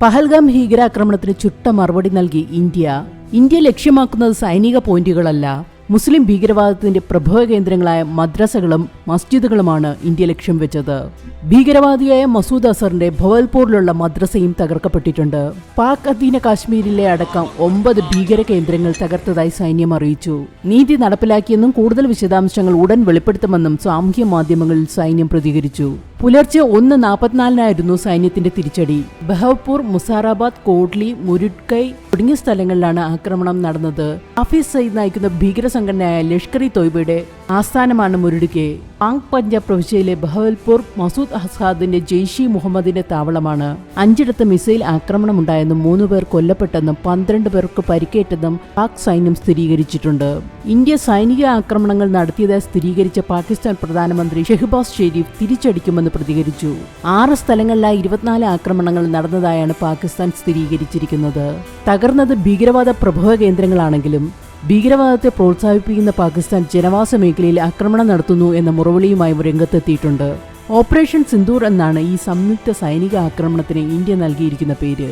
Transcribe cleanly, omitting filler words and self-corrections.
പഹൽഗാം ഭീകരാക്രമണത്തിന് ചുട്ട മറുപടി നൽകി ഇന്ത്യ ലക്ഷ്യമാക്കുന്നത് സൈനിക പോയിന്റുകളല്ല, മുസ്ലിം ഭീകരവാദത്തിന്റെ പ്രഭവ കേന്ദ്രങ്ങളായ മദ്രസകളും മസ്ജിദുകളുമാണ് ഇന്ത്യ ലക്ഷ്യം വെച്ചത്. ഭീകരവാദിയായ മസൂദ് അസറിന്റെ ഭവൽപൂരിലുള്ള മദ്രസയും തകർക്കപ്പെട്ടിട്ടുണ്ട്. പാക് അധീന കാശ്മീരിലെ അടക്കം 9 ഭീകര കേന്ദ്രങ്ങൾ തകർത്തതായി സൈന്യം അറിയിച്ചു. നീതി നടപ്പിലാക്കിയെന്നും കൂടുതൽ വിശദാംശങ്ങൾ ഉടൻ വെളിപ്പെടുത്തുമെന്നും സാമൂഹ്യ മാധ്യമങ്ങളിൽ സൈന്യം പ്രതികരിച്ചു. പുലർച്ചെ 1:44 സൈന്യത്തിന്റെ തിരിച്ചടി. ബഹവ്പൂർ, മുസാറാബാദ്, കോട്ലി, മുരുഡ്കൈ തുടങ്ങിയ സ്ഥലങ്ങളിലാണ് ആക്രമണം നടന്നത്. ഹാഫിസ് സയ്യിദ് നയിക്കുന്ന ഭീകര സംഘടനയായ ലഷ്കർ-ഇ-തോയ്ബയുടെ ആസ്ഥാനമാണ് മുരുഡ്കൈ. പാക് പഞ്ചാബ് പ്രവിശ്യയിലെ ബഹവൽപൂർ മസൂദ് അസാദിന്റെ ജെയ്ഷി മുഹമ്മദിന്റെ താവളമാണ്. 5ഇടത്ത് മിസൈൽ ആക്രമണമുണ്ടായെന്നും 3 പേർ കൊല്ലപ്പെട്ടെന്നും 12 പേർക്ക് പരിക്കേറ്റെന്നും പാക് സൈന്യം സ്ഥിരീകരിച്ചിട്ടുണ്ട്. ഇന്ത്യ സൈനിക ആക്രമണങ്ങൾ നടത്തിയതായി സ്ഥിരീകരിച്ച പാകിസ്ഥാൻ പ്രധാനമന്ത്രി ഷെഹ്ബാസ് ഷെരീഫ് തിരിച്ചടിക്കുമെന്ന് പ്രതികരിച്ചു. 6 സ്ഥലങ്ങളിലായി 24 ആക്രമണങ്ങൾ നടന്നതായാണ് പാകിസ്ഥാൻ സ്ഥിരീകരിച്ചിരിക്കുന്നത്. തകർന്നത് ഭീകരവാദ പ്രഭവ കേന്ദ്രങ്ങളാണെങ്കിലും ഭീകരവാദത്തെ പ്രോത്സാഹിപ്പിക്കുന്ന പാകിസ്ഥാൻ ജനവാസ മേഖലയിൽ ആക്രമണം നടത്തുന്നു എന്ന മുറവിളിയുമായി രംഗത്തെത്തിയിട്ടുണ്ട്. ഓപ്പറേഷൻ സിന്ദൂർ എന്നാണ് ഈ സംയുക്ത സൈനിക ആക്രമണത്തിന് ഇന്ത്യ നൽകിയിരിക്കുന്ന പേര്.